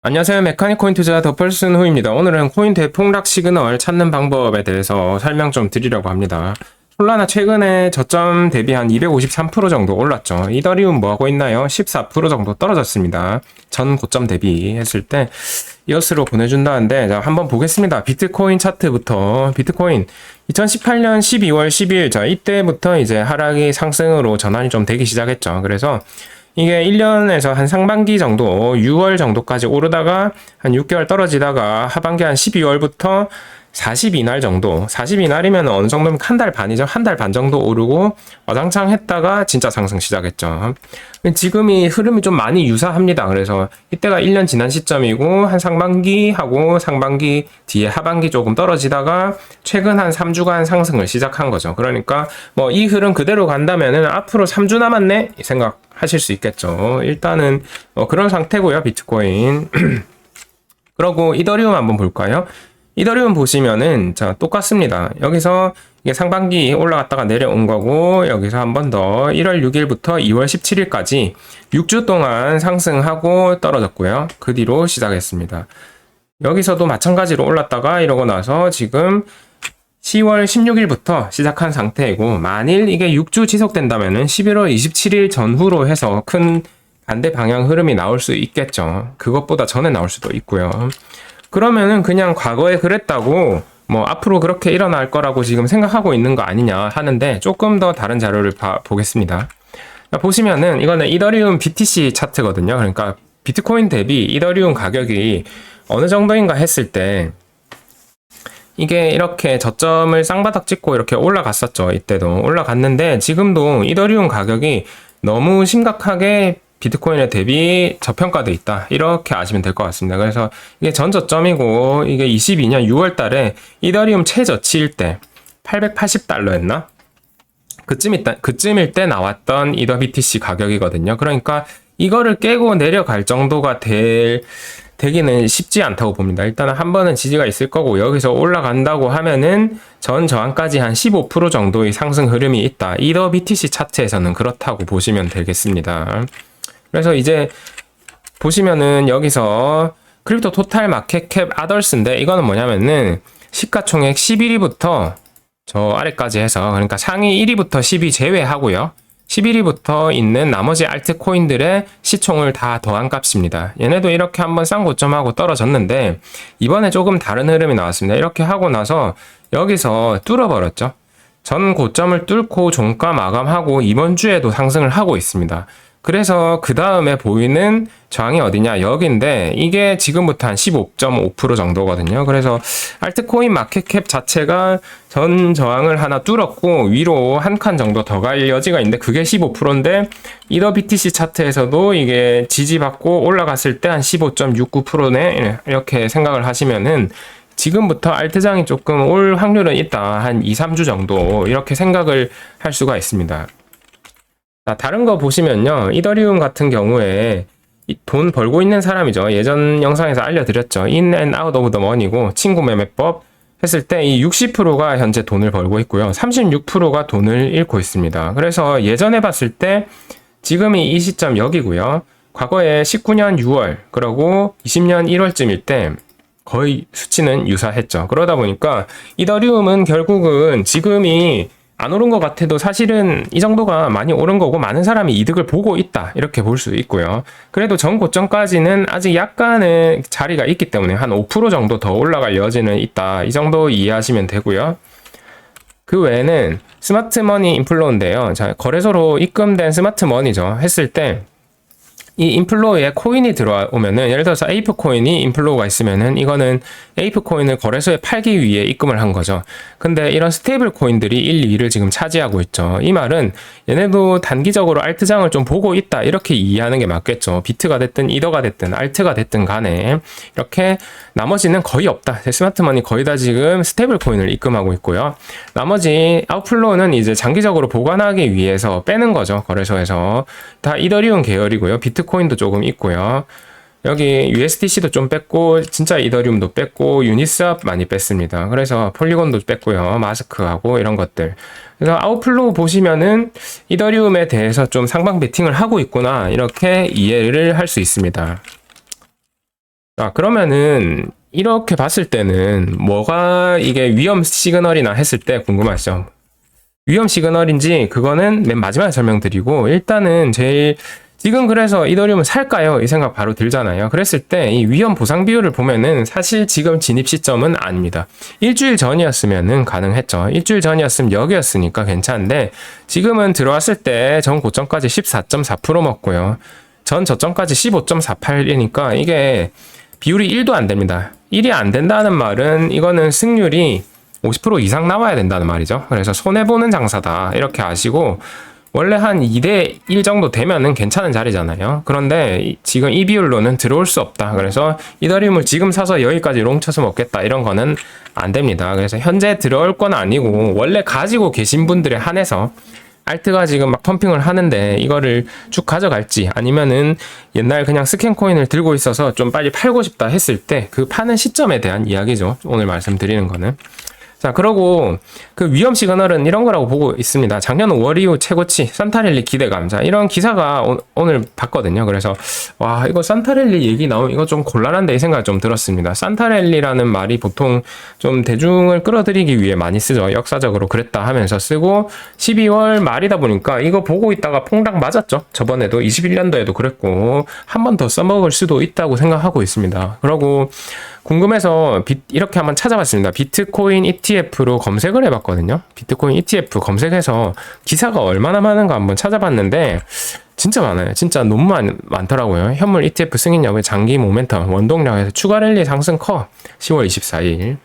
안녕하세요. 메카닉 코인 투자 더펄슨 후입니다. 오늘은 코인 대폭락 시그널 찾는 방법에 대해서 설명 좀 드리려고 합니다. 솔라나 최근에 저점 대비 한 253% 정도 올랐죠. 이더리움 뭐 하고 있나요? 14% 정도 떨어졌습니다. 전 고점 대비 했을 때 이것으로 보내준다는데, 자, 한번 보겠습니다. 비트코인 차트부터. 비트코인 2018년 12월 12일, 자, 이때부터 이제 하락이 상승으로 전환이 좀 되기 시작했죠. 그래서 이게 1년에서 한 상반기 정도, 6월 정도까지 오르다가 한 6개월 떨어지다가 하반기 한 12월부터 42날 정도, 42날이면 어느 정도면 한 달 반이죠. 한 달 반 정도 오르고 어장창 했다가 진짜 상승 시작했죠. 지금이 흐름이 좀 많이 유사합니다. 그래서 이때가 1년 지난 시점이고 한 상반기하고 상반기 뒤에 하반기 조금 떨어지다가 최근 한 3주간 상승을 시작한 거죠. 그러니까 뭐 이 흐름 그대로 간다면은 앞으로 3주 남았네 생각하실 수 있겠죠. 일단은 그런 상태고요. 비트코인. 그러고 이더리움 한번 볼까요? 이더리움 보시면은 자 똑같습니다. 여기서 이게 상반기 올라갔다가 내려온 거고, 여기서 한 번 더 1월 6일부터 2월 17일까지 6주 동안 상승하고 떨어졌고요. 그 뒤로 시작했습니다. 여기서도 마찬가지로 올랐다가 이러고 나서 지금 10월 16일부터 시작한 상태이고, 만일 이게 6주 지속된다면은 11월 27일 전후로 해서 큰 반대 방향 흐름이 나올 수 있겠죠. 그것보다 전에 나올 수도 있고요. 그러면은 그냥 과거에 그랬다고 뭐 앞으로 그렇게 일어날 거라고 지금 생각하고 있는 거 아니냐 하는데, 조금 더 다른 자료를 보겠습니다. 보시면은 이거는 이더리움 BTC 차트거든요. 그러니까 비트코인 대비 이더리움 가격이 어느 정도인가 했을 때 이게 이렇게 저점을 쌍바닥 찍고 이렇게 올라갔었죠. 이때도 올라갔는데, 지금도 이더리움 가격이 너무 심각하게 비트코인에 대비 저평가돼 있다, 이렇게 아시면 될 것 같습니다. 그래서 이게 전저점이고, 이게 22년 6월 달에 이더리움 최저치일 때 880달러였나? 그쯤일 때 나왔던 이더 BTC 가격이거든요. 그러니까 이거를 깨고 내려갈 정도가 되기는 쉽지 않다고 봅니다. 일단은 한 번은 지지가 있을 거고, 여기서 올라간다고 하면은 전 저항까지 한 15% 정도의 상승 흐름이 있다. 이더 BTC 차트에서는 그렇다고 보시면 되겠습니다. 그래서 이제 보시면은 여기서 크립토 토탈 마켓 캡 아덜스인데, 이거는 뭐냐면은 시가총액 11위부터 저 아래까지 해서, 그러니까 상위 1위부터 10위 제외하고요, 11위부터 있는 나머지 알트코인들의 시총을 다 더한 값입니다. 얘네도 이렇게 한번 쌍고점하고 떨어졌는데, 이번에 조금 다른 흐름이 나왔습니다. 이렇게 하고 나서 여기서 뚫어버렸죠. 전 고점을 뚫고 종가 마감하고 이번 주에도 상승을 하고 있습니다. 그래서 그 다음에 보이는 저항이 어디냐, 여기인데 이게 지금부터 한 15.5% 정도거든요. 그래서 알트코인 마켓캡 자체가 전 저항을 하나 뚫었고 위로 한 칸 정도 더 갈 여지가 있는데, 그게 15%인데 이더 BTC 차트에서도 이게 지지받고 올라갔을 때 한 15.69%네, 이렇게 생각을 하시면은 지금부터 알트장이 조금 올 확률은 있다. 한 2, 3주 정도, 이렇게 생각을 할 수가 있습니다. 자, 다른 거 보시면요, 이더리움 같은 경우에 돈 벌고 있는 사람이죠. 예전 영상에서 알려드렸죠. In and out of the money고, 친구 매매법 했을 때 이 60%가 현재 돈을 벌고 있고요, 36%가 돈을 잃고 있습니다. 그래서 예전에 봤을 때 지금이 이 시점 여기고요, 과거에 19년 6월 그리고 20년 1월쯤일 때 거의 수치는 유사했죠. 그러다 보니까 이더리움은 결국은 지금이 안 오른 것 같아도 사실은 이 정도가 많이 오른 거고, 많은 사람이 이득을 보고 있다, 이렇게 볼 수 있고요. 그래도 전 고점까지는 아직 약간의 자리가 있기 때문에 한 5% 정도 더 올라갈 여지는 있다, 이 정도 이해하시면 되고요. 그 외에는 스마트머니 인플로우인데요. 자, 거래소로 입금된 스마트머니죠. 했을 때 이 인플로우에 코인이 들어오면은, 예를 들어서 에이프 코인이 인플로우가 있으면은 이거는 에이프 코인을 거래소에 팔기 위해 입금을 한 거죠. 근데 이런 스테이블 코인들이 1, 2위를 지금 차지하고 있죠. 이 말은 얘네도 단기적으로 알트장을 좀 보고 있다, 이렇게 이해하는 게 맞겠죠. 비트가 됐든 이더가 됐든 알트가 됐든 간에 이렇게 나머지는 거의 없다. 스마트머니 거의 다 지금 스테이블 코인을 입금하고 있고요. 나머지 아웃플로우는 이제 장기적으로 보관하기 위해서 빼는 거죠. 거래소에서 다 이더리움 계열이고요. 비트코인도 조금 있고요. 여기 USDC도 좀 뺐고, 진짜 이더리움도 뺐고, 유니스왑 많이 뺐습니다. 그래서 폴리곤도 뺐고요, 마스크하고 이런 것들. 그래서 아웃플로우 보시면은 이더리움에 대해서 좀 상방 베팅을 하고 있구나, 이렇게 이해를 할 수 있습니다. 그러면은 이렇게 봤을 때는 뭐가 이게 위험 시그널이나 했을 때 궁금하시죠? 위험 시그널인지 그거는 맨 마지막에 설명드리고, 일단은 제일 지금 그래서 이더리움을 살까요? 이 생각 바로 들잖아요. 그랬을 때 이 위험 보상 비율을 보면은 사실 지금 진입 시점은 아닙니다. 일주일 전이었으면은 가능했죠. 일주일 전이었으면 여기였으니까 괜찮은데, 지금은 들어왔을 때 전 고점까지 14.4% 먹고요. 전 저점까지 15.48이니까 이게 비율이 1도 안 됩니다. 1이 안 된다는 말은 이거는 승률이 50% 이상 나와야 된다는 말이죠. 그래서 손해보는 장사다 이렇게 아시고, 원래 한 2대 1 정도 되면은 괜찮은 자리잖아요. 그런데 지금 이 비율로는 들어올 수 없다. 그래서 이더리움을 지금 사서 여기까지 롱쳐서 먹겠다 이런 거는 안 됩니다. 그래서 현재 들어올 건 아니고, 원래 가지고 계신 분들에 한해서 알트가 지금 막 펌핑을 하는데 이거를 쭉 가져갈지, 아니면은 옛날 그냥 스캔 코인을 들고 있어서 좀 빨리 팔고 싶다 했을 때 그 파는 시점에 대한 이야기죠. 오늘 말씀드리는 거는. 자, 그러고 그 위험 시그널은 이런 거라고 보고 있습니다. 작년 5월 이후 최고치 산타랠리 기대감. 자, 이런 기사가 오늘 봤거든요. 그래서 와, 이거 산타랠리 얘기 나오면 이거 좀 곤란한데 이 생각이 좀 들었습니다. 산타랠리라는 말이 보통 좀 대중을 끌어들이기 위해 많이 쓰죠. 역사적으로 그랬다 하면서 쓰고, 12월 말이다 보니까 이거 보고 있다가 퐁당 맞았죠. 저번에도 21년도에도 그랬고 한 번 더 써먹을 수도 있다고 생각하고 있습니다. 그러고 궁금해서 이렇게 한번 찾아봤습니다. 비트코인 ETF로 검색을 해봤거든요. 비트코인 ETF 검색해서 기사가 얼마나 많은가 한번 찾아봤는데 진짜 많아요. 진짜 너무 많더라고요. 현물 ETF 승인 여부의 장기 모멘텀, 원동력에서 추가 랠리 상승 커. 10월 24일.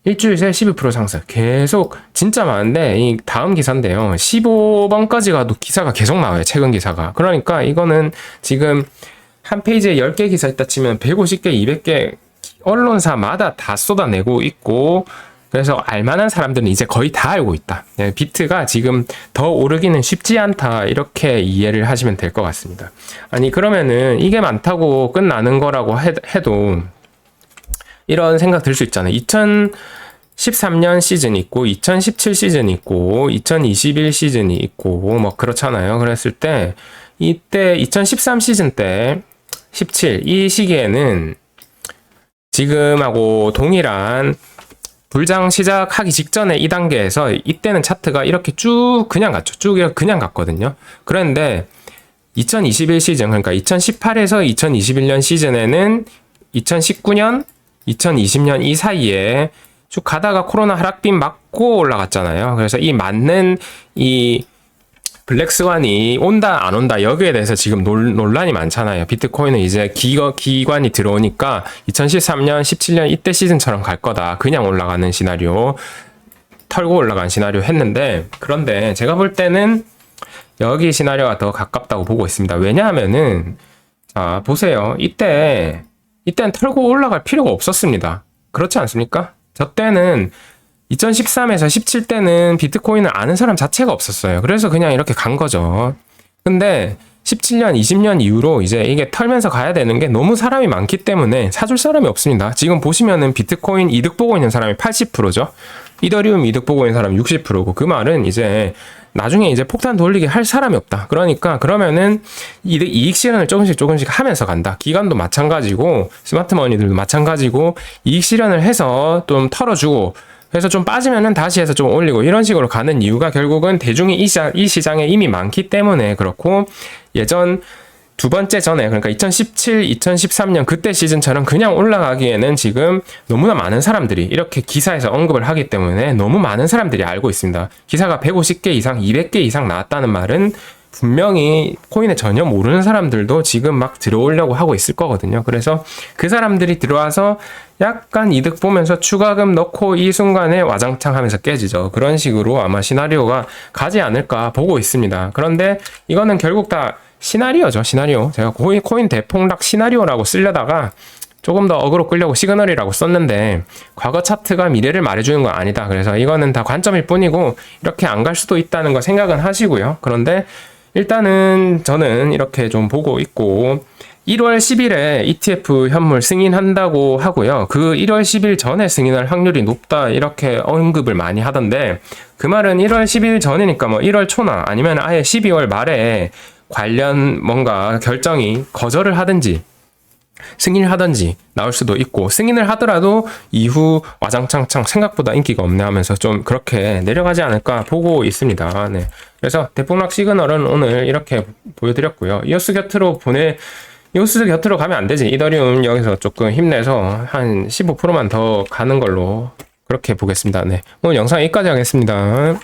일주일 새 12% 상승. 계속 진짜 많은데 이 다음 기사인데요. 15번까지 가도 기사가 계속 나와요. 최근 기사가. 그러니까 이거는 지금 한 페이지에 10개 기사 있다 치면 150개, 200개 언론사마다 다 쏟아내고 있고, 그래서 알만한 사람들은 이제 거의 다 알고 있다. 비트가 지금 더 오르기는 쉽지 않다. 이렇게 이해를 하시면 될 것 같습니다. 아니, 그러면은 이게 많다고 끝나는 거라고 해도 이런 생각 들 수 있잖아요. 2013년 시즌이 있고 2017 시즌이 있고 2021 시즌이 있고 뭐 그렇잖아요. 그랬을 때 이때 2013 시즌 때 17, 이 시기에는 지금하고 동일한 불장 시작하기 직전에 이 단계에서 이때는 차트가 이렇게 쭉 그냥 갔죠. 쭉 이렇게 그냥 갔거든요. 그런데 2021 시즌, 그러니까 2018에서 2021년 시즌에는 2019년, 2020년 이 사이에 쭉 가다가 코로나 하락빔 맞고 올라갔잖아요. 그래서 이 맞는 이 블랙스완이 온다 안 온다 여기에 대해서 지금 논란이 많잖아요. 비트코인은 이제 기관이 들어오니까 2013년, 17년 이때 시즌처럼 갈 거다. 그냥 올라가는 시나리오, 털고 올라간 시나리오 했는데, 그런데 제가 볼 때는 여기 시나리오가 더 가깝다고 보고 있습니다. 왜냐하면은 자, 보세요. 이때는 털고 올라갈 필요가 없었습니다. 그렇지 않습니까? 저 때는 2013에서 17때는 비트코인을 아는 사람 자체가 없었어요. 그래서 그냥 이렇게 간 거죠. 근데 17년, 20년 이후로 이제 이게 털면서 가야 되는 게 너무 사람이 많기 때문에 사줄 사람이 없습니다. 지금 보시면은 비트코인 이득 보고 있는 사람이 80%죠. 이더리움 이득 보고 있는 사람이 60%고, 그 말은 이제 나중에 이제 폭탄 돌리게 할 사람이 없다. 그러니까 그러면은 이익 실현을 조금씩 하면서 간다. 기관도 마찬가지고 스마트머니들도 마찬가지고 이익 실현을 해서 좀 털어주고, 그래서 좀 빠지면은 다시 해서 좀 올리고, 이런 식으로 가는 이유가 결국은 대중이 이 시장에 이미 많기 때문에 그렇고, 예전 두 번째 전에, 그러니까 2017, 2013년 그때 시즌처럼 그냥 올라가기에는 지금 너무나 많은 사람들이 이렇게 기사에서 언급을 하기 때문에 너무 많은 사람들이 알고 있습니다. 기사가 150개 이상, 200개 이상 나왔다는 말은 분명히 코인에 전혀 모르는 사람들도 지금 막 들어오려고 하고 있을 거거든요. 그래서 그 사람들이 들어와서 약간 이득 보면서 추가금 넣고 이 순간에 와장창 하면서 깨지죠. 그런 식으로 아마 시나리오가 가지 않을까 보고 있습니다. 그런데 이거는 결국 다 시나리오죠. 시나리오. 제가 코인 대폭락 시나리오라고 쓰려다가 조금 더 어그로 끌려고 시그널이라고 썼는데, 과거 차트가 미래를 말해주는 건 아니다. 그래서 이거는 다 관점일 뿐이고 이렇게 안 갈 수도 있다는 거 생각은 하시고요. 그런데 일단은 저는 이렇게 좀 보고 있고, 1월 10일에 ETF 현물 승인한다고 하고요. 그 1월 10일 전에 승인할 확률이 높다 이렇게 언급을 많이 하던데, 그 말은 1월 10일 전이니까 뭐 1월 초나 아니면 아예 12월 말에 관련 뭔가 결정이 거절을 하든지 승인을 하든지 나올 수도 있고, 승인을 하더라도 이후 와장창창 생각보다 인기가 없네 하면서 좀 그렇게 내려가지 않을까 보고 있습니다. 네. 그래서 대폭락 시그널은 오늘 이렇게 보여드렸고요. 이오스 곁으로 가면 안 되지. 이더리움 여기서 조금 힘내서 한 15%만 더 가는 걸로 그렇게 보겠습니다. 네. 오늘 영상 여기까지 하겠습니다.